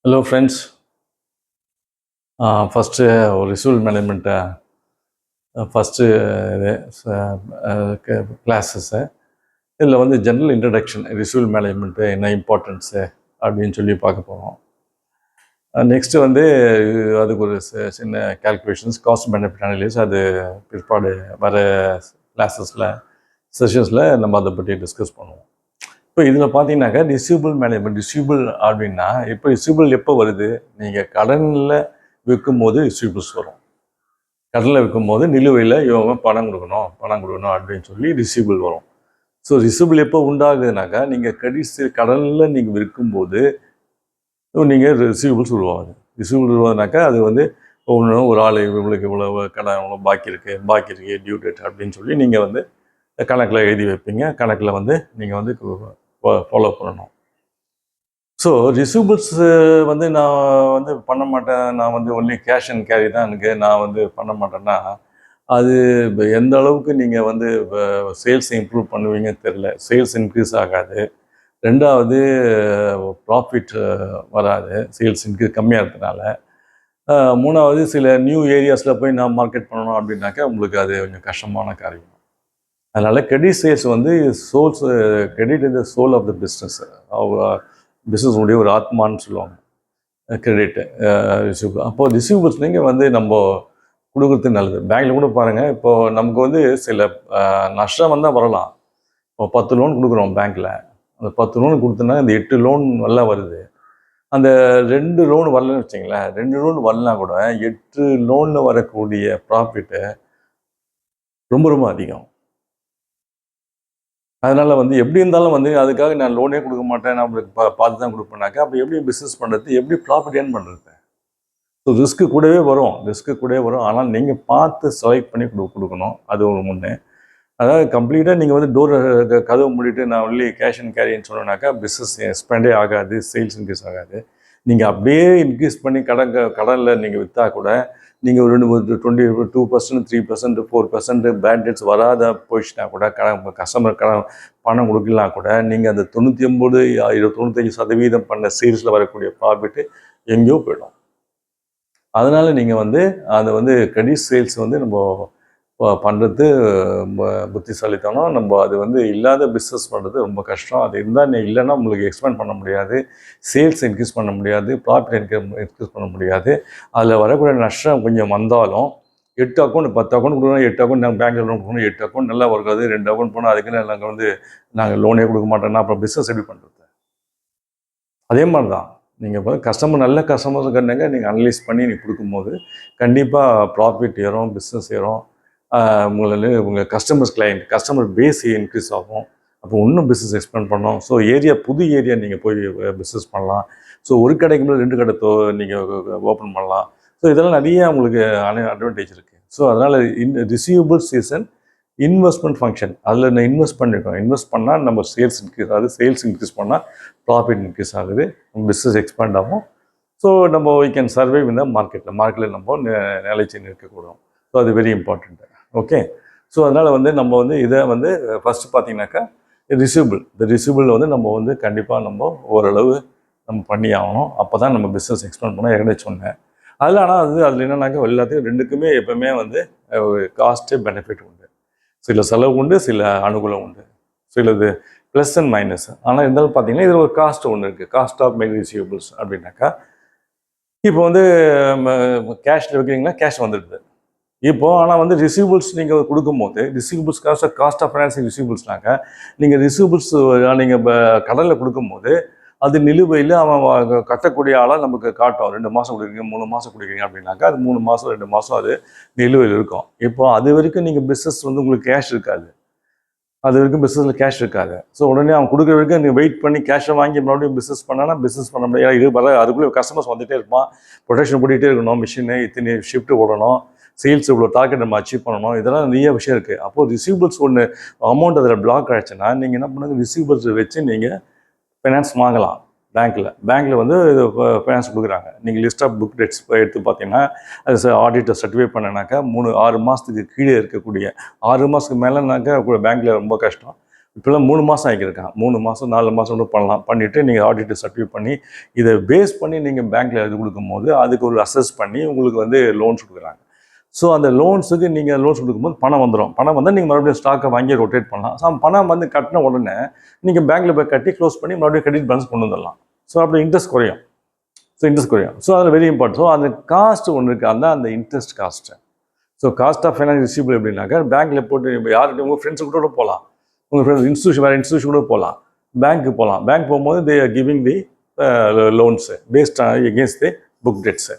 Hello friends. First residual management first classes இதில் வந்து general introduction ரிசீவல் management என்ன importance அப்படின்னு சொல்லி பார்க்க போகிறோம். நெக்ஸ்ட்டு வந்து அதுக்கு ஒரு சின்ன கால்குலேஷன்ஸ் காஸ்ட் பெனிஃபிட் அனலைஸ் அது பிற்பாடு வர கிளாஸஸில் செஷன்ஸில் நம்ம அதை பற்றி டிஸ்கஸ் பண்ணுவோம். இப்போ இதில் பார்த்தீங்கன்னாக்கா ரிசீவபிள் மேனேஜ்மெண்ட் ரிசீவபிள் அப்படின்னா இப்போ ரிசீவபிள் எப்போ வருது? நீங்கள் கடனில் விற்கும் போது ரிசீவபிள்ஸ் வரும். கடனில் விற்கும் போது நிலுவையில் இவங்க பணம் கொடுக்கணும் அப்படின்னு சொல்லி ரிசீவபிள் வரும். ஸோ ரிசீவபிள் எப்போ உண்டாகுதுனாக்கா நீங்கள் கடனில் நீங்கள் விற்கும்போது நீங்கள் ரிசீவபிள்ஸ் உருவாகுது. ரிசீவபிள் உருவாகுதுனாக்கா அது வந்து ஒரு ஆள் இவங்களுக்கு இவ்வளோ கடன் இவ்வளோ பாக்கி இருக்குது டியூ டேட் அப்படின்னு சொல்லி நீங்கள் வந்து கணக்கில் எழுதி வைப்பீங்க. கணக்கில் வந்து நீங்கள் வந்து ஃபாலோ பண்ணணும். ஸோ ரிசீவபிள்ஸ் வந்து நான் வந்து பண்ண மாட்டேன், நான் வந்து ஒன்லி கேஷ் அண்ட் கேரி தான் எனக்கு நான் வந்து பண்ண மாட்டேன்னா அது எந்த அளவுக்கு நீங்கள் வந்து சேல்ஸ் இம்ப்ரூவ் பண்ணுவீங்கன்னு தெரில. சேல்ஸ் இன்க்ரீஸ் ஆகாது. ரெண்டாவது ப்ராஃபிட் வராது, சேல்ஸ் இன்க்ரீஸ் கம்மியாக இருக்கிறதுனால. மூணாவது சில நியூ ஏரியாஸில் போய் நான் மார்க்கெட் பண்ணணும் அப்படின்னாக்கா உங்களுக்கு அது கொஞ்சம் கஷ்டமான காரியம். அதனால் கிரெடிட் சேல்ஸ் வந்து credit is the soul of the business. Business உடைய ஒரு ஆத்மான்னு சொல்லுவாங்க கிரெடிட்டு ரிசீவபிள். அப்போது ரிசீவபிள்ஸ் நீங்கள் வந்து நம்ம கொடுக்குறது நல்லது. பேங்க்கில் கூட பாருங்கள், இப்போது நமக்கு வந்து சில நஷ்டம் வந்தால் வரலாம். இப்போ 10 லோன் கொடுக்குறோம் பேங்க்கில், அந்த 10 லோன் கொடுத்தோன்னா இந்த 8 லோன் நல்லா வருது. அந்த 2 லோன் வரலன்னு வச்சிங்களேன், 2 லோன் வரலனா கூட 8 லோனில் வரக்கூடிய ப்ராஃபிட்டு ரொம்ப ரொம்ப அதிகம். அதனால் வந்து எப்படி இருந்தாலும் வந்து அதுக்காக நான் லோனே கொடுக்க மாட்டேன், நான் உங்களுக்கு பார்த்து தான் கொடுப்பேனாக்கா அப்போ எப்படி பிஸ்னஸ் பண்ணுறது, எப்படி ப்ராஃபிட் ஏர்ன் பண்ணுறது? ஸோ ரிஸ்க்கு கூடவே வரும். ஆனால் நீங்கள் பார்த்து செலக்ட் பண்ணி கொடுக்கணும். அது ஒரு முன்னே. அதாவது கம்ப்ளீட்டாக நீங்கள் வந்து கதவை மூடிட்டு நான் ஒன்லி கேஷ் அண்ட் கேரின்னு சொன்னோன்னாக்கா பிஸ்னஸ் எக்ஸ்பேண்டே ஆகாது, சேல்ஸ் இன்க்ரீஸ் ஆகாது. நீங்கள் அப்படியே இன்க்ரீஸ் பண்ணி கடனில் நீங்கள் விற்றா கூட நீங்கள் ஒரு 22%, 3%, 4% பேட் டெட்ஸ் வராத போயிடுச்சுனா கூட கஸ்டமர் பணம் கொடுக்கலாம் கூட நீங்கள் அந்த 95% பண்ண சேல்ஸில் வரக்கூடிய ப்ராஃபிட்டு எங்கேயோ போயிடும். அதனால் நீங்கள் வந்து அதை வந்து கிரெடிட் சேல்ஸ் வந்து நம்ம பண்ணுறது புத்திசாலித்தனம். நம்ம அது வந்து இல்லாத பிஸ்னஸ் பண்ணுறது ரொம்ப கஷ்டம். அது இருந்தால் இல்லைன்னா உங்களுக்கு எக்ஸ்பேண்ட் பண்ண முடியாது, சேல்ஸ் இன்க்ரீஸ் பண்ண முடியாது, ப்ராஃபிட் இன்க்ரீஸ் பண்ண முடியாது. அதில் வரக்கூடிய நஷ்டம் கொஞ்சம் வந்தாலும் 8 அக்கௌண்ட் 10 அக்கௌண்ட் கொடுக்கணும், 8 அக்கௌண்ட் நாங்கள் பேங்க்கில் லோன் கொடுக்கணும், 8 அக்கௌண்ட் நல்லா வருது, 2 அக்கௌண்ட் போனால் அதுக்குன்னு நாங்கள் வந்து நாங்கள் லோனே கொடுக்க மாட்டோம்னா அப்புறம் பிஸ்னஸ் எப்படி பண்ணுறது? அதே மாதிரி தான் நீங்கள் இப்போ நல்ல கஸ்டமர்ஸ் கண்டிங்க நீங்கள் அனலைஸ் பண்ணி நீங்கள் கொடுக்கும்போது கண்டிப்பாக ப்ராஃபிட் ஏறும், பிஸ்னஸ் ஏறும். உங்கள் கஸ்டமர் பேஸ் இன்க்ரீஸ் ஆகும். அப்போ இன்னும் பிஸ்னஸ் எக்ஸ்பேண்ட் பண்ணோம். ஸோ புது ஏரியா நீங்கள் போய் பிஸ்னஸ் பண்ணலாம். ஸோ ஒரு கடைக்கு மேலே 2 கடை நீங்கள் ஓப்பன் பண்ணலாம். ஸோ இதெல்லாம் நிறைய உங்களுக்கு அட்வான்டேஜ் இருக்குது. ஸோ அதனால் receivables is an investment function. அதில் நான் இன்வெஸ்ட் பண்ணால் நம்ம சேல்ஸ் இன்க்ரீஸ் ஆகுது, சேல்ஸ் இன்க்ரீஸ் பண்ணால் ப்ராஃபிட் இன்க்ரீஸ் ஆகுது, பிஸ்னஸ் எக்ஸ்பேண்ட் ஆகும். ஸோ நம்ம வி கேன் சர்வைவ் இந்த மார்க்கெட்டில் நம்ம நிலைச்சி நிற்கக்கூடும். ஸோ அது வெரி இம்பார்ட்டண்ட்டு. ஓகே. ஸோ அதனால் வந்து நம்ம வந்து இதை வந்து ஃபஸ்ட்டு பார்த்தீங்கன்னாக்கா ரிசீவபிள் வந்து நம்ம வந்து கண்டிப்பாக நம்ம ஓரளவு நம்ம பண்ணி ஆகணும். அப்போ தான் நம்ம பிஸ்னஸ் எக்ஸ்பேண்ட் பண்ணோம் ஏற்கனவே சொன்னேன். ஆனால் அதில் என்னன்னாக்கா எல்லாத்தையும் ரெண்டுக்குமே எப்போவுமே வந்து காஸ்ட்டு பெனிஃபிட் உண்டு. சில செலவு உண்டு, சில அனுகூலம் உண்டு, சிலது ப்ளஸ் அண்ட் மைனஸ். ஆனால் இருந்தாலும் பார்த்தீங்கன்னா இதில் ஒரு காஸ்ட் ஒன்று இருக்குது. காஸ்ட் ஆஃப் மெயின் ரிசீவபிள்ஸ் அப்படின்னாக்கா இப்போ வந்து கேஷில் வைக்கிறீங்கன்னா கேஷ் வந்துடுது இப்போது. ஆனால் வந்து ரிசீவபிள்ஸ் நீங்கள் கொடுக்கும்போது ரிசீவபிள்ஸ் காஸ்ட் ஆஃப் ஃபைனான்சிங் ரிசீவபிள்ஸ்னாக்கா நீங்கள் ரிசீவபிள்ஸ் நீங்கள் கடனில் கொடுக்கும்போது அது நிலுவையில் அவன் கட்டக்கூடிய ஆளாக நமக்கு காட்டும். 2 மாதம் கொடுக்குறீங்க, 3 மாதம் கொடுக்குறீங்க அப்படின்னாக்கா அது 3 மாதம் 2 மாதம் அது நிலுவையில் இருக்கும். இப்போ அது வரைக்கும் நீங்கள் பிஸ்னஸ் வந்து உங்களுக்கு கேஷ் இருக்காது, அது வரைக்கும் பிஸ்னஸில் கேஷ் இருக்காது. ஸோ உடனே அவன் கொடுக்குற வரைக்கும் நீங்கள் வெயிட் பண்ணி கேஷை வாங்கி மறுபடியும் பிஸ்னஸ் பிஸ்னஸ் பண்ண முடியாது. இது அதுக்குள்ளே கஸ்டமர்ஸ் வந்துகிட்டே இருப்பான், ப்ரொடக்ஷன் போட்டுகிட்டே இருக்கணும், மிஷினு இத்தனை ஷிஃப்ட்டு ஓடணும், சேல்ஸ் இவ்வளோ டார்கெட் நம்ம அச்சீவ் பண்ணணும், இதெல்லாம் நிறைய விஷயம் இருக்குது. அப்போது ரிசீவபிள்ஸ் ஒன்று அமௌண்ட் அதில் பிளாக் ஆகிடுச்சுன்னா நீங்கள் என்ன பண்ணுங்கள், ரிசீவபிள்ஸ் வச்சு நீங்கள் ஃபைனான்ஸ் வாங்கலாம். பேங்க்கில் வந்து ஃபைனான்ஸ் கொடுக்குறாங்க. நீங்கள் லிஸ்ட் ஆஃப் புக் டெட்ஸ் எடுத்து பார்த்தீங்கன்னா அது ஆடிட்டர் சர்டிஃபை பண்ணினாக்கா 6 மாதத்துக்கு கீழே இருக்கக்கூடிய 6 மாதத்துக்கு மேலேனாக்கா பேங்க்கில் ரொம்ப கஷ்டம். இப்போல்லாம் 3 மாதம் ஆகியிருக்கான். 3 மாதம் 4 மாதம் கூட பண்ணலாம். பண்ணிவிட்டு நீங்கள் ஆடிட்டு சர்டிஃபிகேட் பண்ணி இதை பேஸ் பண்ணி நீங்கள் பேங்க்கில் இது கொடுக்கும்போது அதுக்கு ஒரு அசஸ் பண்ணி உங்களுக்கு வந்து லோன்ஸ் கொடுக்குறாங்க. ஸோ அந்த லோன்ஸுக்கு நீங்கள் லோன்ஸ் கொடுக்கும்போது பணம் வந்துடும். பணம் வந்தால் நீங்கள் மறுபடியும் ஸ்டாக்கை வாங்கி ரொட்டேட் பண்ணலாம். ஸோ பணம் வந்து கட்டின உடனே நீங்கள் பேங்க்கில் போய் கட்டி க்ளோஸ் பண்ணி மறுபடியும் கிரெடிட் பேலன்ஸ் கொண்டு வந்துடலாம். ஸோ அப்படி இன்ட்ரெஸ்ட் குறையும். ஸோ அதில் வெரி இம்பார்ட்டன்ட். ஸோ அந்த காஸ்ட் ஒன்று இருக்குது, அதுதான் அந்த interest cost. So cost of finance receivable எப்படின்னாக்கா பேங்க்கில் போட்டு யார்கிட்ட உங்கள் ஃப்ரெண்ட்ஸு கூட போகலாம், உங்கள் ஃப்ரெண்ட்ஸ் இன்ஸ்டியூஷன் வேறு இன்ஸ்டியூஷன் கூட போகலாம், பேங்க்கு போகலாம். பேங்க் போகும்போது they are giving the loans based against the book debts.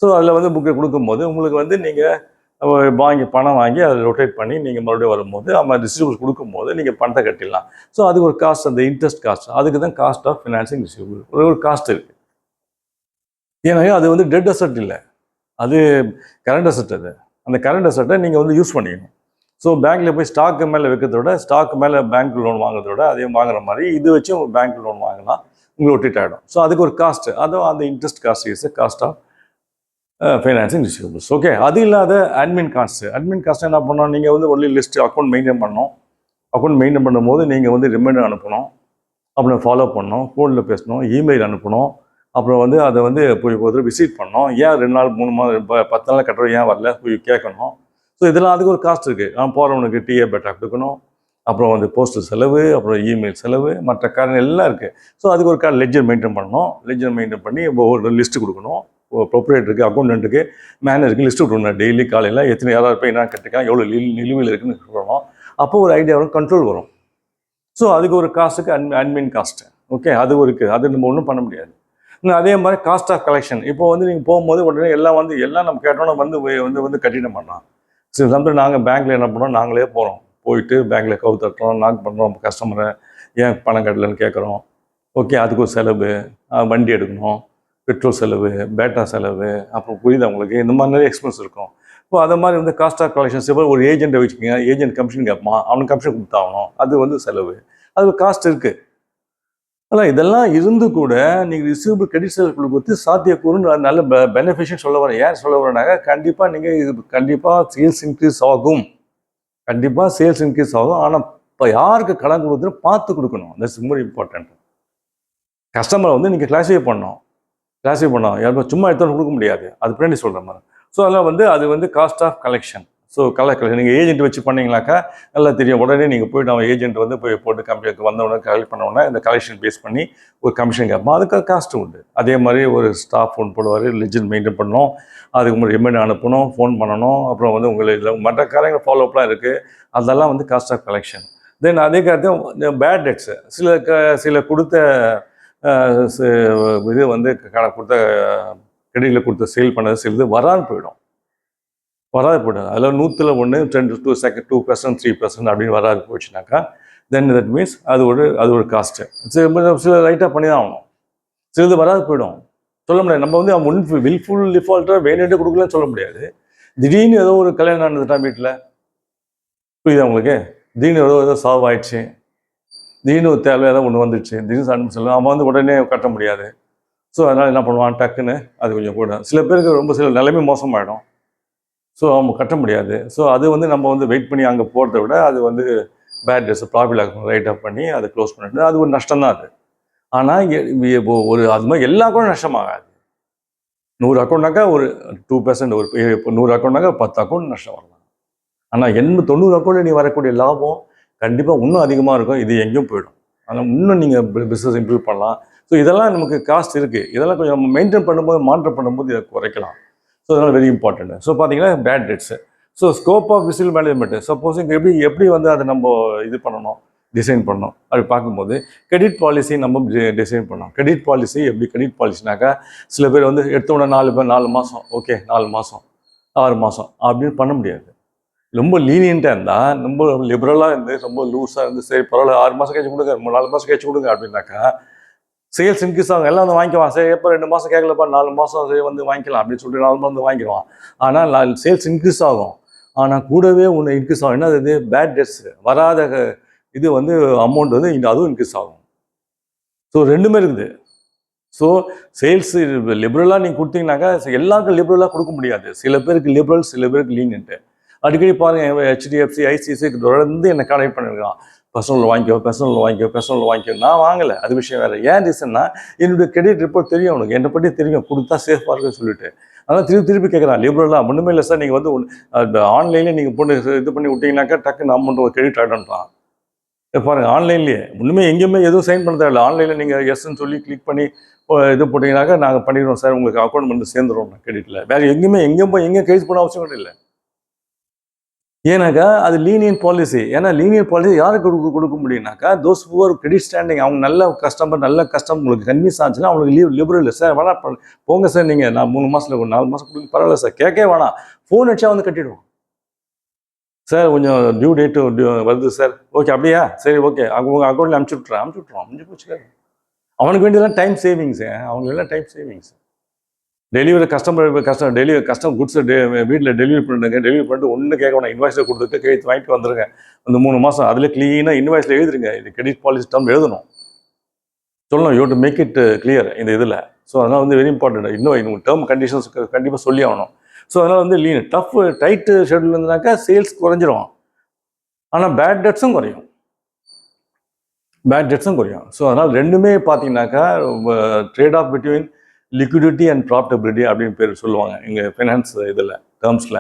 So அதில் வந்து புக்கை கொடுக்கும்போது உங்களுக்கு வந்து நீங்கள் பணம் வாங்கி அதை ரொட்டேட் பண்ணி நீங்கள் மறுபடியும் வரும்போது நம்ம ரிசீவபிள் கொடுக்கும்போது நீங்கள் பணத்தை கட்டிடலாம். ஸோ அதுக்கு ஒரு காஸ்ட், அந்த இன்ட்ரெஸ்ட் காஸ்ட், அதுக்கு தான் காஸ்ட் ஆஃப் ஃபினான்சிங் ரிசீவபிள் ஒரு காஸ்ட் இருக்குது. ஏன்னா அது வந்து டெட் அசெட் இல்லை, அது கரண்ட் அசெட். அது அந்த கரண்ட் அசெட்டை நீங்கள் வந்து யூஸ் பண்ணிக்கணும். ஸோ பேங்க்கில் போய் ஸ்டாக்கு மேலே வைக்கிறத விட, ஸ்டாக்கு மேலே பேங்க் லோன் வாங்குறத விட அதையும் வாங்குற மாதிரி இது வச்சு உங்கள் பேங்க் லோன் வாங்கலாம், உங்களுக்கு ரொட்டேட் ஆகிடும். ஸோ அதுக்கு ஒரு காஸ்ட்டு, அதுவும் அந்த interest cost is cost of financing receivables. Okay, அது இல்லாத அட்மின் காஸ்ட்டு. அட்மின் காஸ்ட் என்ன பண்ணணும், நீங்கள் வந்து ஒன்லி லிஸ்ட் அக்கௌண்ட் மெயின்டைன் பண்ணணும். அக்கௌண்ட் மெயின்டைன் பண்ணும்போது நீங்கள் வந்து ரிமைண்டர் அனுப்பணும், அப்புறம் ஃபாலோ பண்ணணும், ஃபோனில் பேசணும், இமெயில் அனுப்பணும், அப்புறம் வந்து அதை வந்து போய் ஒரு விசிட் பண்ணோம். ஏன் 2 நாள் 3 மாதம் 10 நாள் கட்டுறோம் ஏன் வரல போய் கேட்கணும். ஸோ இதெல்லாம் அதுக்கு ஒரு காஸ்ட் இருக்குது. நான் போகிறவனுக்கு டிஏ பேட்டா கொடுக்கணும், அப்புறம் வந்து போஸ்டல் செலவு, அப்புறம் இமெயில் செலவு, மற்ற காரணம் எல்லாம் இருக்குது. ஸோ அதுக்கு ஒரு லெட்ஜர் மெயின்டைன் பண்ணணும். லெட்ஜர் மெயின்டைன் பண்ணி ஒரு லிஸ்ட்டு கொடுக்கணும். ப்ரொப்ரேட்டருக்கு, அக்கௌண்டன்ட்டுக்கு, மேனேஜருக்கு லிஸ்ட்டு கொடுக்கணும். டெய்லி காலையில் எத்தனை யாராவது போய் என்ன கட்டிக்கலாம், எவ்வளோ நிலுவையில் இருக்குன்னு சொல்லணும். அப்போ ஒரு ஐடியா வரும், கண்ட்ரோல் வரும். ஸோ அதுக்கு ஒரு காசுக்கு அட்மின் காஸ்ட்டு. ஓகே, அது இருக்குது, அது நம்ம ஒன்றும் பண்ண முடியாது. அதே மாதிரி காஸ்ட் ஆஃப் கலெக்ஷன். இப்போ வந்து நீங்கள் போகும்போது உடனே எல்லாம் நம்ம கேட்டோன்னா வந்து கட்டிட மாட்டோம். சில சமயம் நாங்கள் பேங்க்கில் என்ன பண்ணோம், நாங்களே போகிறோம், போயிட்டு பேங்க்கில் கவு தட்டுறோம், நாக் பண்ணுறோம், கஸ்டமரை ஏன் பணம் கட்டலன்னு கேட்குறோம். ஓகே, அதுக்கு ஒரு செலவு, வண்டி எடுக்கணும், பெட்ரோல் செலவு, பேட்டா செலவு, அப்புறம் புரியுது அவங்களுக்கு, இந்த மாதிரி நிறைய எக்ஸ்பென்ஸ் இருக்கும். இப்போ அதை மாதிரி வந்து காஸ்ட் ஆஃப் கலெக்ஷன்ஸ். இப்போ ஒரு ஏஜென்ட்டை வச்சுக்கோங்க, ஏஜென்ட் கமிஷன் கேட்பான், அவனுக்கு கமிஷன் கொடுத்தாகணும், அது வந்து செலவு, அது ஒரு காஸ்ட் இருக்குது. ஆனால் இதெல்லாம் இருந்து கூட நீங்கள் ரிசீவபிள் கிரெடிட் சேல்ஸ் கொடுத்து சாத்தியக்கூறுன்னு நல்ல பெனிஃபிஷியல் சொல்ல வரேன். ஏன் சொல்ல வரேன்னாக்க, கண்டிப்பாக நீங்கள் இது கண்டிப்பாக சேல்ஸ் இன்க்ரீஸ் ஆகும், கண்டிப்பாக சேல்ஸ் இன்க்ரீஸ் ஆகும். ஆனால் இப்போ யாருக்கு கடன் கொடுத்துன்னு பார்த்து கொடுக்கணும். That's more important. கஸ்டமரை வந்து நீங்கள் கிளாஸிஃபை பண்ணணும், யாருக்கும் சும்மா எடுத்து கொடுக்க முடியாது, அது பின்னாடி சொல்கிற மாதிரி. ஸோ அதெல்லாம் வந்து அது வந்து cost of collection. So collection நீங்கள் ஏஜென்ட் வச்சு பண்ணிங்கனாக்கா நல்லா தெரியும். உடனே நீங்கள் போய்ட்டு அவன் ஏஜென்ட் வந்து போய் போட்டு கம்பெனிக்கு வந்தவுடனே கலெக்ட் பண்ணவுடனே இந்த கலெக்ஷன் பேஸ் பண்ணி ஒரு கமிஷன் கேட்பான், அதுக்கு காஸ்ட்டு உண்டு. அதே மாதிரி ஒரு ஸ்டாஃப் ஃபோன் போடுவார், லெஜர் மெயின்டைன் பண்ணணும், அதுக்கு முன்னாடி ரிமைண்டர் அனுப்பணும், ஃபோன் பண்ணணும், அப்புறம் வந்து உங்களுக்கு மற்ற காரியங்கள் ஃபாலோஅப்லாம் இருக்குது, அதெல்லாம் வந்து காஸ்ட் ஆஃப் கலெக்ஷன். தென் அதே காரணம் பேட் டெட்ஸு. சில கொடுத்த இது வந்து கொடுத்த கிரெடிட்டில் கொடுத்த சேல் பண்ணது சிலது வராது போயிடும். அதில் 100ல் 1 2%, 3% அப்படின்னு வராது போச்சுனாக்கா, தென் தட் மீன்ஸ் அது ஒரு காஸ்ட்டு. சில ரைட்டாக பண்ணி தான் ஆகணும். சிலது வராது போயிடும், சொல்ல முடியாது. நம்ம வந்து அவன் வில்ஃபுல் டிஃபால்ட்டாக வேணுட்டு கொடுக்கலன்னு சொல்ல முடியாது. திடீர்னு ஏதோ ஒரு கல்யாணம் நடந்துட்டான் வீட்டில், புரியுது அவங்களுக்கு, திடீர்னு ஏதோ சாவு ஆயிடுச்சு, திடீர்னு ஒரு தேவை ஏதோ ஒன்று வந்துடுச்சு, திடீர்னு அனுப்பி சொல்லலாம், அவன் வந்து உடனே கட்ட முடியாது. ஸோ அதனால் என்ன பண்ணுவான், டக்குன்னு அது கொஞ்சம் கூட சில பேருக்கு ரொம்ப சில நிலைமை மோசமாயிடும். ஸோ அவங்க கட்ட முடியாது. ஸோ அது வந்து நம்ம வந்து வெயிட் பண்ணி அங்கே போகிறத விட அது வந்து பேட் டெட்ஸ் ப்ராஃபிட் ஆகும், ரைட் ஆஃப் பண்ணி அதை க்ளோஸ் பண்ணிட்டு அது ஒரு நஷ்டம் தான் அது. ஆனால் ஒரு அது மாதிரி எல்லா அக்கௌண்ட்டும் நஷ்டமாகாது. 100 அக்கௌண்ட்னாக்கா ஒரு 2%, ஒரு இப்போ 100 அக்கௌண்ட்னாக்கா 10 அக்கௌண்ட் நஷ்டம் வரலாம். ஆனால் 90 அக்கௌண்ட்டில் நீ வரக்கூடிய லாபம் கண்டிப்பாக இன்னும் அதிகமாக இருக்கும். இது எங்கேயும் போயிடும். ஆனால் இன்னும் நீங்கள் பிஸ்னஸ் இம்ப்ரூவ் பண்ணலாம். ஸோ இதெல்லாம் நமக்கு காஸ்ட் இருக்குது. இதெல்லாம் கொஞ்சம் மெயின்டைன் பண்ணும்போது, மானிட்டர் பண்ணும்போது இதை குறைக்கலாம். ஸோ அதனால் வெரி இம்பார்ட்டன்ட். ஸோ பார்த்தீங்கன்னா bad debts. So scope of விசில் மேனேஜ்மெண்ட்டு. சப்போஸ் இங்கே எப்படி வந்து அதை நம்ம இது பண்ணணும், டிசைன் பண்ணணும் அப்படி பார்க்கும்போது கிரெடிட் பாலிசி நம்ம டிசைன் பண்ணோம். கிரெடிட் பாலிசினாக்கா சில பேர் வந்து எடுத்தோடனே 4 மாதம், ஓகே 4 மாதம் 6 மாதம் அப்படின்னு பண்ண முடியாது. ரொம்ப லீனியண்ட்டாக இருந்தால், ரொம்ப லிபரலாக இருந்து, ரொம்ப லூஸாக இருந்து, சரி பரவாயில்ல 6 மாதம் கழிச்சு கொடுங்க, 4 மாதம் கழிச்சு கொடுங்க அப்படின்னாக்கா சேல்ஸ் இன்க்ரீஸ் ஆகும், எல்லாம் வந்து வாங்கிக்குவான். சரி எப்போ 2 மாதம் கேட்கலப்பா, 4 மாதம் சரி வந்து வாங்கிக்கலாம் அப்படின்னு சொல்லிட்டு 4 மாதம் வந்து வாங்கிடுவான். ஆனால் சேல்ஸ் இன்க்ரீஸ் ஆகும், ஆனால் கூடவே ஒன்று இன்க்ரீஸ் ஆகும். என்ன அது, பேட் டெட்ஸ், வராத இது வந்து அமௌண்ட் வந்து அதுவும் இன்க்ரீஸ் ஆகும். ஸோ ரெண்டுமே இருக்குது. ஸோ சேல்ஸ் லிபரலாக நீங்கள் கொடுத்தீங்கன்னாக்கா எல்லாருக்கும் லிபரலாக கொடுக்க முடியாது. சில பேருக்கு லிபரல், சில பேருக்கு லீனியன்ட்டு. அடிக்கடி பாருங்கள், HDFC, ICICI தொடர்ந்து என்னை கான்டாக்ட் பண்ணியிருக்கான். பர்சனல் வாங்கிக்கோ. நான் வாங்கலை, அது விஷயம் வேறு. ஏன் ரீசன்னா என்னுடைய கிரெடிட் ரிப்போர்ட் தெரியும் அவனுக்கு, என்னை பற்றி தெரியும், கொடுத்தா சேஃபாக இருக்குன்னு சொல்லிட்டு. அதனால் திருப்பி கேட்குறான், லிபரலாக ஒன்றுமே இல்லை சார், நீங்கள் வந்து ஆன்லைனில் நீங்கள் போட்டு இது பண்ணி விட்டீங்கன்னாக்கா டக்குன்னு அமௌண்ட் ஒரு கிரெடிட் ஆகிடும்ன்றான். பாருங்க, ஆன்லைன்லேயே ஒன்றுமே எங்கேயுமே எதுவும் சைன் பண்ண தேவையில்லை. ஆன்லைனில் நீங்கள் எஸ்ன்னு சொல்லி கிளிக் பண்ணி இது போட்டிங்கனாக்கா நாங்கள் பண்ணிடுவோம் சார், உங்களுக்கு அக்கௌண்ட் வந்து சேர்ந்துடும் கிரெடிட்டில். வேறு எங்கேயும் போய் கிரெடிட் பண்ண அவசியம் கூட இல்லை. ஏன்னாக்கா அது லீனியன் பாலிசி. ஏன்னா லீனியன் பாலிசி யாருக்கு கொடுக்க முடியும்னாக்கா தோஸ் ஹூஆர் கிரெடிட் ஸ்டாண்டிங், அவங்க நல்ல கஸ்டமர் உங்களுக்கு கன்வின்ஸ் ஆச்சுன்னா அவங்களுக்கு லிபரல் சார் வேணா போங்க சார், நீங்கள் நான் 3 மாதத்தில் ஒரு 4 மாதம் கொடுங்க பரவாயில்ல சார், கேட்கவே வேணாம், ஃபோன் அடிச்சா வந்து கட்டிடுவோம் சார், கொஞ்சம் டியூ டேட்டு வருது சார், ஓகே அப்படியா, சரி ஓகே, உங்கள் அக்கௌண்ட்டில் அனுப்பிச்சுட்றோம் முடிஞ்சு போச்சு. அவனுக்கு வேண்டியதெல்லாம் டைம் சேவிங்ஸு, அவங்களுக்கு எல்லாம் டைம் சேவிங்ஸ். டெலிவரி கஸ்டமர் குட்ஸை வீட்டில் டெலிவரி பண்ணிட்டு ஒன்றும் கேட்க வேணாம், இன்வாய்ஸை கொடுத்துட்டு கையெழுத்து வாங்கிட்டு வந்துருங்க. அந்த 3 மாதம் அதில் க்ளீனாக இன்வாய்ஸில் எழுதுருங்க, இது கிரெடிட் பாலிசி டேர்ம் எழுதணும், சொல்லணும், you to make it clear இந்த இதில். ஸோ அதனால் வந்து வெரி இம்பார்ட்டன்ட், இன்னும் டேர்ம் கண்டிஷன்ஸ் கண்டிப்பாக சொல்லி ஆகணும். ஸோ அதனால் வந்து டைட்டு ஷெட்யூல் இருந்ததுனாக்கா சேல்ஸ் குறைஞ்சிரும், ஆனால் பேட் டெட்ஸும் குறையும். ஸோ அதனால் ரெண்டுமே பார்த்தீங்கன்னாக்கா trade off between liquidity and profitability அப்படின்னு பேர் சொல்லுவாங்க எங்கள் ஃபைனான்ஸ் இதில் டேர்ம்ஸில்.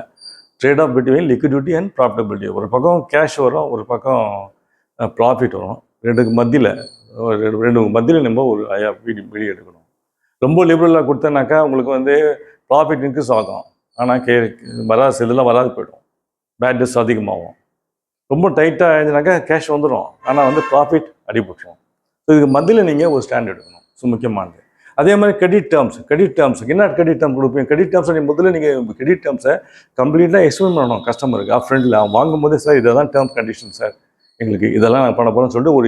Trade off between liquidity and profitability. ஒரு பக்கம் கேஷ் வரும், ஒரு பக்கம் ப்ராஃபிட் வரும். ரெண்டுக்கு மத்தியில் நம்ம ஒரு வீடியோ எடுக்கணும். ரொம்ப லிபரலாக கொடுத்தனாக்கா உங்களுக்கு வந்து ப்ராஃபிட் இன்க்ரீஸ் ஆகும், ஆனால் இதெல்லாம் வராது போய்டும், பேட் டெட்ஸ் அதிகமாகும். ரொம்ப டைட்டாக இருந்துனாக்கா கேஷ் வந்துடும், ஆனால் வந்து ப்ராஃபிட் அடிபட்டுரும். ஸோ இதுக்கு மத்தியில் நீங்கள் ஒரு ஸ்டாண்ட் எடுக்கணும். ஸோ முக்கியமானது. அதே மாதிரி கிரெடிட் டேர்ம்ஸுக்கு என்ன கிரெடிட் டேர்ம் கொடுப்பீங்க? கிரெடிட் டேர்ம்ஸை முதல்ல நீங்கள் கிரெடிட் டேர்ம்ஸை கம்ப்ளீட்டாக எக்ஸ்பிளைன் பண்ணணும் கஸ்டமருக்கு. ஃப்ரெண்டில் அவன் வாங்கும்போதே சார் இதெல்லாம் டேர்ம் கண்டிஷன் சார், எங்களுக்கு இதெல்லாம் நான் பண்ண போகிறேன்னு சொல்லிட்டு ஒரு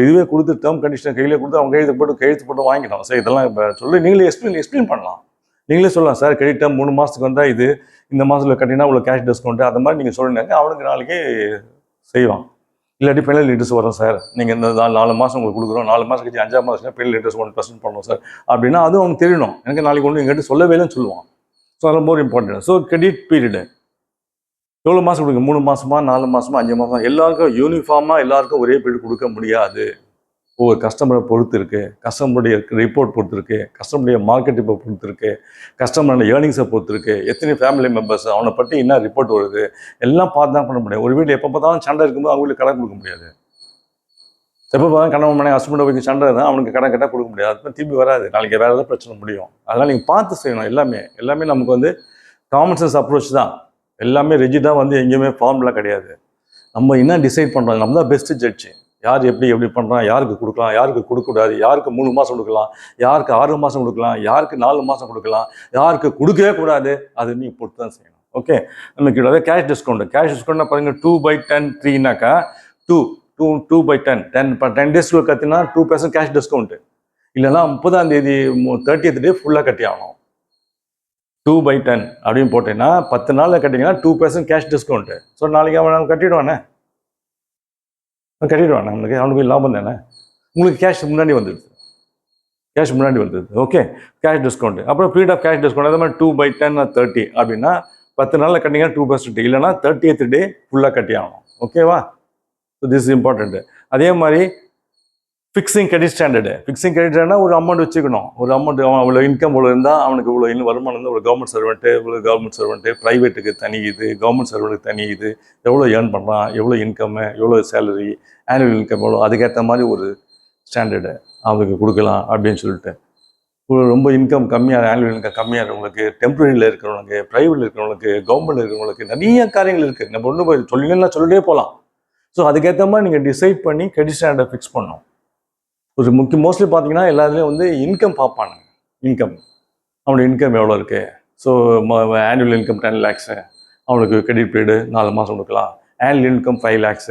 இதுவே கொடுத்து டேர்ம் கண்டிஷன் கையில் கொடுத்து அவங்க கையெழுத்து போட்டு வாங்கிடும் சார். இதெல்லாம் இப்போ சொல்லி நீங்களே எக்ஸ்பிளைன் பண்ணலாம். நீங்களே சொல்லலாம் சார், கிரெடிட் டேர்ம் 3 மாதத்துக்கு வந்தால் இது, இந்த மாதத்தில் கட்டினா இவ்வளோ கேஷ் டிஸ்கவுண்ட்டு, அந்த மாதிரி நீங்கள் சொல்லினாங்க அவனுக்கு நாளைக்கு செய்வான். இல்லாட்டி பெனல் இன்ட்ரெஸ்ட் வரும் சார், நீங்கள் இந்த 4 மாதம் உங்களுக்கு கொடுக்குறோம், 4 மாதம் கழிச்சு 5ஆம் மாதம் பெனல் இன்ட்ரெஸ்ட் 1% பண்ணணும் சார் அப்படின்னா அதுவும் அவங்க தெரியணும். எனக்கு நாளைக்கு ஒன்று எங்கிட்ட சொல்லவே இல்லைன்னு சொல்லுவான். ஸோ அதெல்லாம் more important. So credit period எவ்வளோ மாதம் கொடுங்க? 3 மாதமா, 4 மாதமா, 5 மாதம்? எல்லாருக்கும் யூனிஃபார்மாக எல்லாருக்கும் ஒரே பீரியட் கொடுக்க முடியாது. ஒவ்வொரு கஸ்டமரை பொறுத்து இருக்குது, கஸ்டமருடைய ரிப்போர்ட் பொறுத்து இருக்குது, கஸ்டமருடைய மார்க்கெட் இப்போ பொறுத்து இருக்குது, கஸ்டமரோட ஏர்னிங்ஸை பொறுத்து இருக்குது, எத்தனை ஃபேமிலி மெம்பர்ஸ், அவனை பற்றி என்ன ரிப்போர்ட் வருது, எல்லாம் பார்த்து தான் பண்ண முடியும். ஒரு வீட்டில் எப்போ பார்த்தாலும் சண்டை இருக்கும்போது அவங்க வீட்டில் கடன் கொடுக்க முடியாது. எப்போ பார்த்தாலும் கணவன் மனைவி ஹஸ்பண்டை வைக்க சண்டை இருந்தால் அவனுக்கு கடன் கட்டால் கொடுக்க முடியாது. அது திரும்பி வராது, நாளைக்கு வேறு ஏதாவது பிரச்சனை முடியும். அதனால் நீங்கள் பார்த்து செய்யணும். எல்லாமே நமக்கு வந்து காமன் சென்ஸ் அப்ரோச் தான். எல்லாமே ரெஜிடாக வந்து எங்கேயுமே ஃபார்முலா கிடையாது. நம்ம என்ன டிசைட் பண்ணுறோம், நம்ம தான் பெஸ்ட்டு ஜட்ஜு. யார் எப்படி பண்ணுறான், யாருக்கு கொடுக்கலாம், யாருக்கு கொடுக்கக்கூடாது, யாருக்கு 3 மாதம் கொடுக்கலாம், யாருக்கு 6 மாதம் கொடுக்கலாம், யாருக்கு 4 மாதம் கொடுக்கலாம், யாருக்கு கொடுக்கவே கூடாது, அது நீங்கள் பொறுத்து தான் செய்யணும். ஓகே, நமக்கு அதாவது கேஷ் டிஸ்கவுண்ட்னா பாருங்கள், 2/10 3னாக்கா 2/10 10 டேஸ்க்குள்ள கற்றினா 2% கேஷ் டிஸ்கவுண்ட்டு. இல்லைன்னா 30ஆம் தேதி 30th டே ஃபுல்லாக கட்டி ஆகணும். 2/10 அப்படின்னு போட்டீங்கன்னா 10 நாளில் கட்டிங்கன்னா 2% கேஷ் டிஸ்கவுண்ட்டு. ஸோ நாளைக்கு அவன் கட்டிடுவானே, அவனுக்கு லாபம் தானே. உங்களுக்கு கேஷ் முன்னாடி வந்துடுது. Okay, cash discount. அப்புறம் பீரியட் ஆஃப் கேஷ் டிஸ்கவுண்ட் அதே மாதிரி 2/10 30 அப்படின்னா 10 நாளில் கட்டிங்கன்னா 2%, இல்லைன்னா 30th டே ஃபுல்லாக கட்டி ஆகணும். ஓகேவா? So this is important. அதே மாதிரி ஃபிக்ஸிங் கிரெடிட் ஸ்டாண்டர்ட்னா ஒரு அமௌண்ட் வச்சுக்கணும். ஒரு அமௌண்ட் அவன் இவ்வளோ இன்கம் இவ்வளோ இருந்தால் அவனுக்கு இவ்வளோ இன்னும் வருமானம் இருந்தால் ஒரு கவர்மெண்ட் சர்வெண்ட்டு ப்ரைவேட்டுக்கு தனி இது, கவர்மெண்ட் சர்வெண்ட்டுக்கு தனி இது, எவ்வளோ ஏர்ன் பண்ணுறான், எவ்வளோ இன்கம்மு, எவ்வளோ சேலரி, ஆனுவல் இன்கம் எவ்வளோ, அதுக்கேற்ற மாதிரி ஒரு ஸ்டாண்டர்டு அவங்களுக்கு கொடுக்கலாம் அப்படின்னு சொல்லிட்டு. ரொம்ப இன்கம் கம்மியாக, ஆனுவல் இன்கம் கம்மியாக இருக்கிறவங்களுக்கு, டெம்பரரியில் இருக்கிறவங்களுக்கு, ப்ரைவேட்டில் இருக்கிறவங்களுக்கு, கவர்மெண்ட்டில் இருக்கிறவங்களுக்கு நிறைய காரியங்கள் இருக்குது. நம்ம ஒன்றும் போய் சொல்லிட்டே போகலாம். ஸோ அதுக்கேற்ற மாதிரி நீங்கள் டிசைட் பண்ணி கிரெடிட் ஸ்டாண்டர்டை ஃபிக்ஸ் பண்ணணும். ஒரு மோஸ்ட்லி பார்த்தீங்கன்னா எல்லாத்துலேயும் வந்து இன்கம் பார்ப்பாங்க. அவனோட இன்கம் எவ்வளோ இருக்குது. ஸோ ஆனுவல் இன்கம் 10 lakhs, அவனுக்கு கிரெடிட் பீரியடு 4 மாதம் கொடுக்கலாம். Annual income 5 lakhs,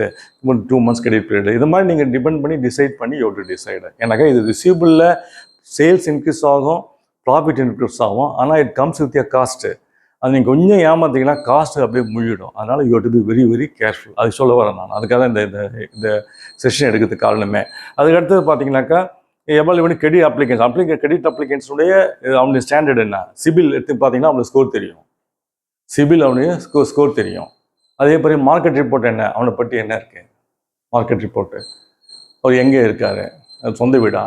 2 months credit period. இது மாதிரி நீங்கள் டிபெண்ட் பண்ணி டிசைட் பண்ணி யூ டு டிசைடு. ஏன்னாக்கா இது ரிசீவபிளில் சேல்ஸ் இன்க்ரீஸ் ஆகும், ப்ராஃபிட் இன்க்ரீஸ் ஆகும், ஆனால் it comes with a cost. அது நீங்கள் கொஞ்சம் ஏமாற்றிங்கன்னா காஸ்ட்டு அப்படியே முழுகிடும். அதனால் you to be very very careful. அது சொல்ல வரேன் நான். அதுக்காக தான் இந்த செஷன் எடுக்கிறதுக்கு காரணமே. அதுக்கடுத்தது பார்த்தீங்கன்னாக்கா எவ்வளோ கிரெடிட் அப்ளிகன்ஸுடைய அவனுடைய ஸ்டாண்டர்ட் என்ன, சிபில் எடுத்து பார்த்தீங்கன்னா அவனுக்கு ஸ்கோர் தெரியும். அவனுடைய ஸ்கோர் தெரியும். அதே மாதிரி மார்க்கெட் ரிப்போர்ட் என்ன, அவனை பற்றி என்ன இருக்குது. Market report. அவர் எங்கே இருக்கார், சொந்த வீடா,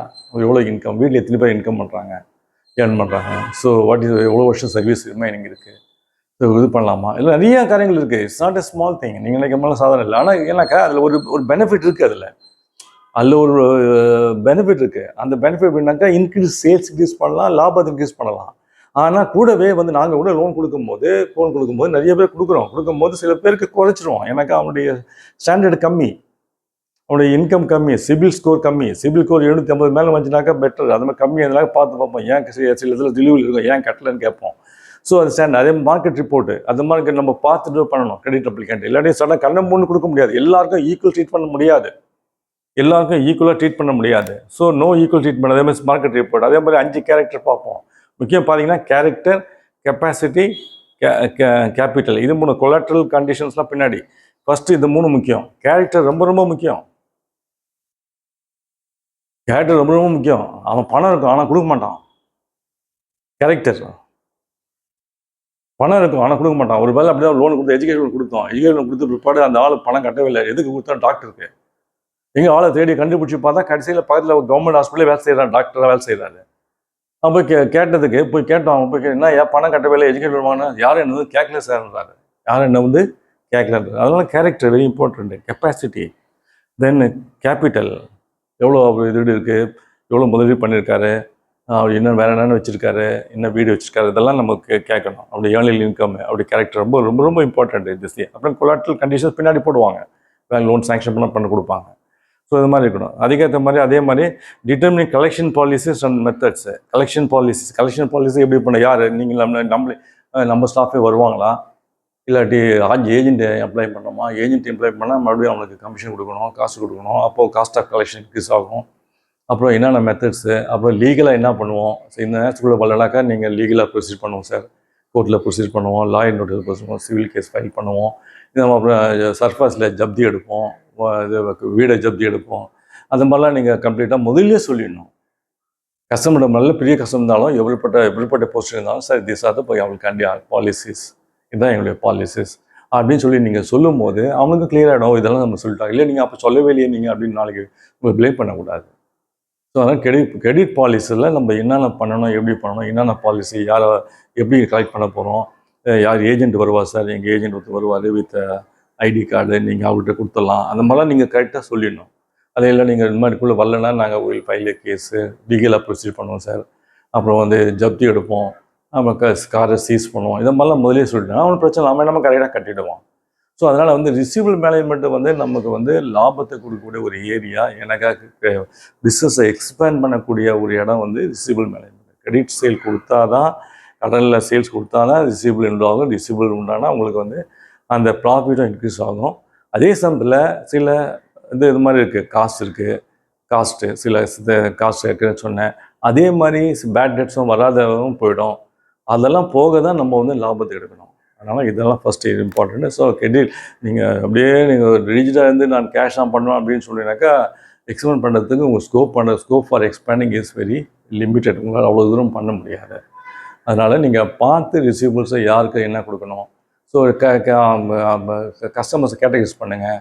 எவ்வளோ இன்கம், வீட்டில் எத்தனை பேர் இன்கம் பண்ணுறாங்க, ஏர்ன் பண்ணுறாங்க, ஸோ வாட் இஸ் எவ்வளோ வருஷம் சர்வீஸ் ரிமைனிங் இருக்குது, ஸோ இது பண்ணலாமா, இல்லை நிறைய காரியங்கள் இருக்குது. It's not a small thing. நீங்கள் நினைக்கிறதுனால சாதாரணம் இல்லை. ஆனால் ஏன்னாக்கா அதில் ஒரு பெனிஃபிட் இருக்குது. அதில் ஒரு பெனிஃபிட் இருக்குது. அந்த பெனிஃபிட் எப்படின்னாக்கா சேல்ஸ் இன்க்ரீஸ் பண்ணலாம், லாபத்தை இன்க்ரீஸ் பண்ணலாம். ஆனால் கூடவே வந்து நாங்கள் கூட லோன் கொடுக்கும்போது நிறைய பேர் கொடுக்கும்போது சில பேருக்கு குறைச்சிருவோம். ஏன்னாக்கா அவனுடைய ஸ்டாண்டர்டு கம்மி, அவனுடைய இன்கம் கம்மி, சிபில் ஸ்கோர் கம்மி. சிபில் ஸ்கோர் 750 மேலே வந்துச்சுனாக்கா பெட்டர். அது மாதிரி கம்மி அதனால பார்ப்போம். ஏன் சில இதில் டெலிவரி இருக்கும், ஏன் கட்டலன்னு கேட்போம். ஸோ அது ஸ்டாண்ட். அதே மார்க்கெட் ரிப்போர்ட்டு அது மாதிரி நம்ம பார்த்துட்டு பண்ணணும். கிரெடிட் அப்ளிகேண்ட் இல்லாட்டி சடன் கண்ணை மூணு கொடுக்க முடியாது. எல்லாருக்கும் ஈக்குவல் ட்ரீட் பண்ண முடியாது. ஈக்குவலாக ட்ரீட் பண்ண முடியாது. So no equal treatment. அதே மாதிரி மார்க்கெட் ரிப்போர்ட் அதே மாதிரி 5 கேரக்டர் பார்ப்போம். முக்கியம் பார்த்தீங்கன்னா கேரக்டர், கெப்பாசிட்டி, கேபிட்டல். இது 3 கொலாட்ரல் கண்டிஷன்ஸ்லாம் பின்னாடி. ஃபர்ஸ்ட் இது 3 முக்கியம். கேரக்டர் ரொம்ப ரொம்ப முக்கியம். கேரக்டர் ரொம்ப ரொம்ப முக்கியம். அவன் பணம் இருக்கும் ஆனால் கொடுக்க மாட்டான். கேரக்டர் பணம் இருக்கும் ஆனால் கொடுக்க மாட்டான். ஒரு வேலை அப்படிதான் லோன் கொடுத்து எஜுகேஷன் கொடுத்து பிற்பாடு அந்த ஆள் பணம் கட்டவே இல்லை. எதுக்கு கொடுத்தா டாக்டருக்கு. எங்கள் ஆளை தேடி கண்டுபிடிச்சி பார்த்தா கடைசியில் பக்கத்தில் ஒரு கவர்மெண்ட் ஹாஸ்பிட்டலே வேலை செய்கிறான், டாக்டராக வேலை செய்கிறாரு. அப்போ கேட்டதுக்கு கேட்டோம். அவன் போய் என்ன ஏன் பணம் கட்டவே இல்லை, எஜுகேஷன் வாங்கினா யாரும் என்ன வந்து கேட்கல சார்ன்றாரு. யாரும் என்ன வந்து கேட்கலன்றாரு. அதனால கேரக்டர் வெரி இம்பார்ட்டன்ட். கெப்பாசிட்டி, தென் கேபிட்டல், எவ்வளோ இது இருக்குது, எவ்வளோ முதலீடு பண்ணியிருக்காரு, அவர் என்ன வேறு என்னென்ன வச்சுருக்காரு, என்ன வீடு வச்சுருக்காரு, இதெல்லாம் நமக்கு கேட்கணும். அப்படி ஏர்னிங் இன்கம், அப்படி கேரக்டர் ரொம்ப ரொம்ப ரொம்ப இம்பார்ட்டன்ட். இது அப்புறம் கொலாட்ரல் கண்டிஷன்ஸ் பின்னாடி போடுவாங்க. பேங்க் லோன் சாங்ஷன் பண்ண கொடுப்பாங்க. ஸோ இது மாதிரி இருக்கணும். அதுக்கேற்ற மாதிரி அதே மாதிரி determining collection policies and methods. Collection policy எப்படி பண்ண, யார் நீங்கள் நம்ம ஸ்டாஃபே வருவாங்களா, இல்லாட்டி ஏஜென்ட் அப்ளை பண்ணோமா, ஏஜென்ட் அப்ளை பண்ணால் மறுபடியும் அவங்களுக்கு கமிஷன் கொடுக்கணும், காசு கொடுக்கணும். அப்போது காஸ்ட் ஆஃப் கலெக்ஷன் இன்க்ரீஸ் ஆகும். அப்புறம் என்னென்ன மெத்தட்ஸு, அப்புறம் லீகலாக என்ன பண்ணுவோம். ஸோ இந்த நேரத்துக்குள்ளே வரலனாக்கா நீங்கள் லீகலாக ப்ரொசீட் பண்ணுவோம் சார், கோர்ட்டில் ப்ரொசீட் பண்ணுவோம், லாயர் நோட்டீஸ் பண்ணுவோம், சிவில் கேஸ் ஃபைல் பண்ணுவோம். இது அப்புறம் சர்ஃபாஸில் ஜப்தி எடுப்போம், இது வீடை ஜப்தி எடுப்போம். அந்த மாதிரிலாம் நீங்கள் கம்ப்ளீட்டாக முதல்லே சொல்லிடணும். கஸ்டமர் நல்ல பெரிய கஸ்டமர் இருந்தாலும் எப்படிப்பட்ட போஸ்ட் இருந்தாலும் சார் திஸ் ஆர் போய் அவங்களுக்கு பாலிசிஸ், இதுதான் எங்களுடைய பாலிசிஸ் அப்படின்னு சொல்லி நீங்கள் சொல்லும் போது அவனுக்கு கிளியர் ஆகிடும். இதெல்லாம் நம்ம சொல்லிட்டாங்க. இல்லை நீங்கள் அப்போ சொல்லவே இல்லையே நீங்கள் அப்படின்னு நாளைக்கு உங்களுக்கு ப்ளேம் பண்ணக்கூடாது. ஸோ அதனால் கிரெடிட் பாலிசியில் நம்ம என்னென்ன பண்ணணும், எப்படி பண்ணணும், என்னென்ன பாலிசி, யாரை எப்படி கலெக்ட் பண்ண போகிறோம், யார் ஏஜென்ட் வருவா சார், எங்கள் ஏஜென்ட் ஒருத்தர் வருவார் வித் ஐடி கார்டு, நீங்கள் அவர்கிட்ட கொடுத்துடலாம். அந்த மாதிரிலாம் நீங்கள் கரெக்டாக சொல்லிடணும். அதே இல்லை நீங்கள் இது மாதிரிக்குள்ளே வரலன்னா நாங்கள் ஒரு ஃபைல் கேஸு லீகலாக ப்ரொசீட் பண்ணுவோம் சார், அப்புறம் வந்து ஜப்தி எடுப்போம், நம்ம காரை சீஸ் பண்ணுவோம். இதை மாதிரிலாம் முதலே சொல்லிட்டோம். அவனுக்கு பிரச்சனை நம்ம கரெக்டாக கட்டிடுவோம். ஸோ அதனால் வந்து ரிசீவபிள் மேனேஜ்மெண்ட்டு வந்து நமக்கு வந்து லாபத்தை கொடுக்கக்கூடிய ஒரு ஏரியா. எனக்காக பிஸ்னஸை எக்ஸ்பேண்ட் பண்ணக்கூடிய ஒரு இடம் வந்து ரிசீவபிள் மேனேஜ்மெண்ட். கிரெடிட் சேல் கொடுத்தா தான், கடனில் சேல்ஸ் கொடுத்தா தான் ரிசீவபிள் உண்டாகும். ரிசீவபிள் உண்டானா உங்களுக்கு வந்து அந்த ப்ராஃபிட்டும் இன்க்ரீஸ் ஆகும். அதே சமயத்தில் சில இது மாதிரி இருக்குது, காஸ்ட்டு சில காஸ்ட் இருக்குதுன்னு சொன்னேன். அதே மாதிரி பேட் டெட்ஸும் வராதவும் போயிடும். அதெல்லாம் போக தான் நம்ம வந்து லாபத்தை எடுக்கணும். அதனால் இதெல்லாம் ஃபஸ்ட்டு இம்பார்ட்டன்ட்டு. ஸோ கிரெடிட் நீங்கள் ரிஜிடாக இருந்து நான் கேஷ் ஆன் பண்ணுவேன் அப்படின்னு சொல்லினாக்கா எக்ஸ்பெண்ட் பண்ணுறதுக்கு உங்கள் scope for expanding is very limited. உங்களால் அவ்வளோ தூரம் பண்ண முடியாது. அதனால் நீங்கள் பார்த்து ரிசீவபிள்ஸை யாருக்கு என்ன கொடுக்கணும். ஸோ கஸ்டமர்ஸை கேட்டகரைஸ் பண்ணுங்கள்.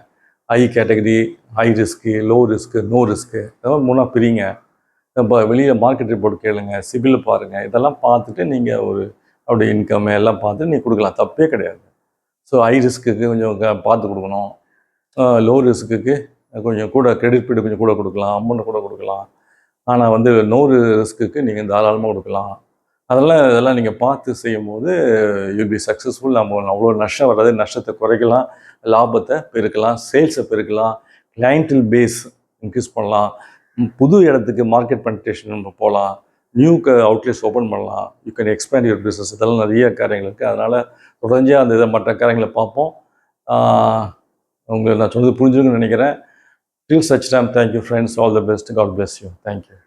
High category, high risk, low risk, no risk, இதெல்லாம் 3 பிரிங்க. இப்போ வெளியே மார்க்கெட் ரிப்போர்ட் கேளுங்க, சிபில் பாருங்கள். இதெல்லாம் பார்த்துட்டு நீங்கள் ஒரு அப்படி இன்கம் எல்லாம் பார்த்து நீங்கள் கொடுக்கலாம், தப்பே கிடையாது. ஸோ ஹை ரிஸ்க்குக்கு கொஞ்சம் பார்த்து கொடுக்கணும், லோ ரிஸ்க்குக்கு கொஞ்சம் கூட கிரெடிட் பீரியட் கொஞ்சம் கூட கொடுக்கலாம், அமௌண்ட் கூட கொடுக்கலாம். ஆனால் வந்து நோ ரிஸ்க்குக்கு நீங்கள் தாராளமாக கொடுக்கலாம். இதெல்லாம் நீங்கள் பார்த்து செய்யும் போது யூல் பி சக்ஸஸ்ஃபுல். நம்ம அவ்வளோ நஷ்டம் வராது. நஷ்டத்தை குறைக்கலாம், லாபத்தை பெருக்கலாம், சேல்ஸை பெருக்கலாம், கிளையண்டில் பேஸ் இன்க்ரீஸ் பண்ணலாம், புது இடத்துக்கு மார்க்கெட் பெனிட்ரேஷன் நம்ம போகலாம், நியூ அவுட்லெட்ஸ் ஓப்பன் பண்ணலாம், you can expand your business. இதெல்லாம் நிறைய காரியங்கள் இருக்குது. அதனால் தொடர்ந்து அந்த மற்ற காரியங்களை பார்ப்போம். உங்களுக்கு நான் சொன்னது புரிஞ்சுருக்குன்னு நினைக்கிறேன். Till such time, thank you friends, all the best, God bless you, thank you.